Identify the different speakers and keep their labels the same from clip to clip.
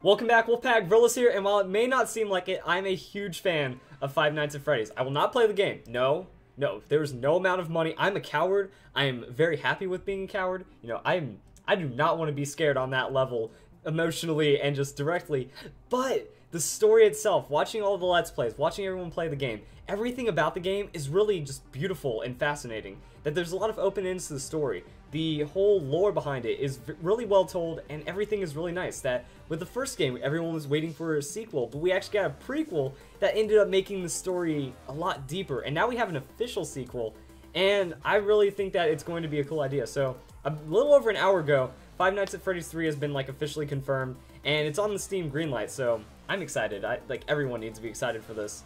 Speaker 1: Welcome back, Wolfpack. Verlis here, and while it may not seem like it, I'm a huge fan of Five Nights at Freddy's. I will not play the game. No, there's no amount of money. I'm a coward. I am very happy with being a coward. You know, I do not want to be scared on that level, emotionally and just directly. But the story itself, watching all the Let's Plays, watching everyone play the game, everything about the game is really just beautiful and fascinating. That there's a lot of open ends to the story. The whole lore behind it is really well told, and everything is really nice. That with the first game, everyone was waiting for a sequel, but we actually got a prequel that ended up making the story a lot deeper. And now we have an official sequel, and I really think that it's going to be a cool idea. So a little over an hour ago, Five Nights at Freddy's 3 has been like officially confirmed, and it's on the Steam greenlight. So I'm excited. Like everyone needs to be excited for this.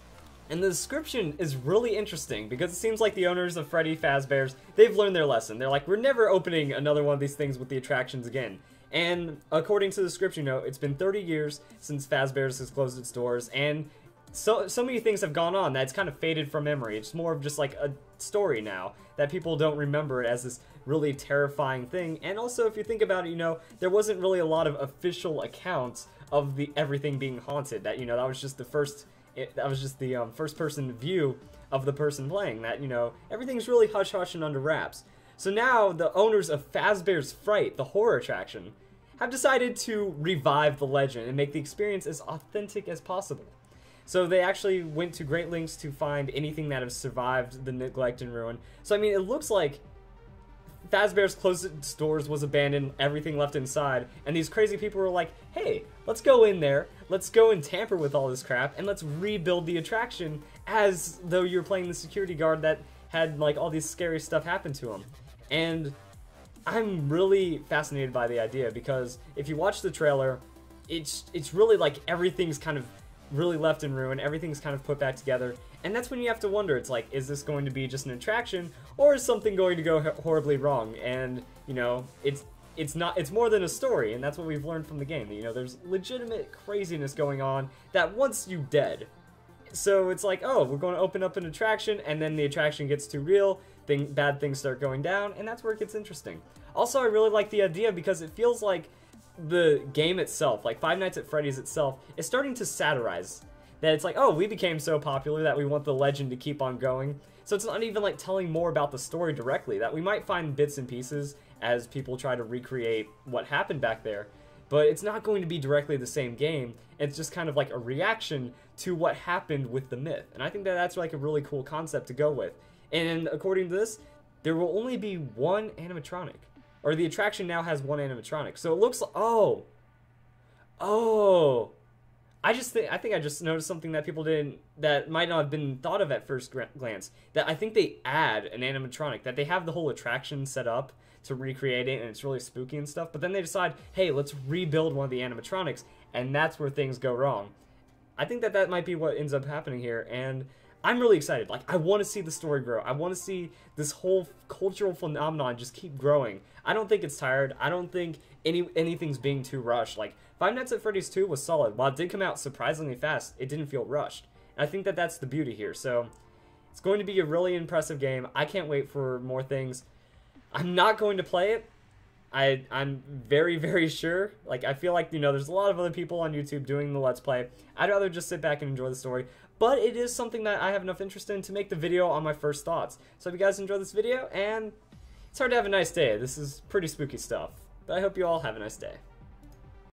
Speaker 1: And the description is really interesting because it seems like the owners of Freddy Fazbear's, they've learned their lesson. They're like, we're never opening another one of these things with the attractions again. And according to the description, you know, it's been 30 years since Fazbear's has closed its doors, and so many things have gone on that it's kind of faded from memory. It's more of just like a story now that people don't remember it as this really terrifying thing. And also, if you think about it, you know, there wasn't really a lot of official accounts of everything being haunted. That, you know, that was just the first first-person view of the person playing. That, you know, everything's really hush-hush and under wraps. So now the owners of Fazbear's Fright, the horror attraction, have decided to revive the legend and make the experience as authentic as possible. So they actually went to great lengths to find anything that has survived the neglect and ruin. So I mean, it looks like Fazbear's closed its doors, was abandoned, everything left inside, and these crazy people were like, hey, let's go in there, let's go and tamper with all this crap, and let's rebuild the attraction as though you're playing the security guard that had like all these scary stuff happen to him. And I'm really fascinated by the idea because if you watch the trailer, it's really like everything's kind of really left in ruin, everything's kind of put back together, and that's when you have to wonder, it's like, is this going to be just an attraction, or is something going to go horribly wrong? And, you know, it's more than a story, and that's what we've learned from the game. You know, there's legitimate craziness going on that wants you dead. So it's like, oh, we're going to open up an attraction, and then the attraction gets too real, bad things start going down, and that's where it gets interesting. Also, I really like the idea because it feels like the game itself, like Five Nights at Freddy's itself, is starting to satirize that it's like, oh, we became so popular that we want the legend to keep on going. So it's not even like telling more about the story directly, that we might find bits and pieces as people try to recreate what happened back there, but it's not going to be directly the same game. It's just kind of like a reaction to what happened with the myth, and I think that that's like a really cool concept to go with. And according to this, there will only be one animatronic. Or the attraction now has one animatronic. So it looks like, oh, I think I just noticed something that people didn't, that might not have been thought of at first glance. That I think they add an animatronic, that they have the whole attraction set up to recreate it, and it's really spooky and stuff, but then they decide, hey, let's rebuild one of the animatronics, and that's where things go wrong. I think that that might be what ends up happening here, and I'm really excited. Like, I want to see the story grow. I want to see this whole cultural phenomenon just keep growing. I don't think it's tired. I don't think anything's being too rushed. Like, Five Nights at Freddy's 2 was solid. While it did come out surprisingly fast, it didn't feel rushed. And I think that that's the beauty here. So, it's going to be a really impressive game. I can't wait for more things. I'm not going to play it. I'm very, very sure. Like, I feel like, you know, there's a lot of other people on YouTube doing the Let's Play. I'd rather just sit back and enjoy the story. But it is something that I have enough interest in to make the video on my first thoughts. So if you guys enjoyed this video, and it's hard to have a nice day. This is pretty spooky stuff. But I hope you all have a nice day.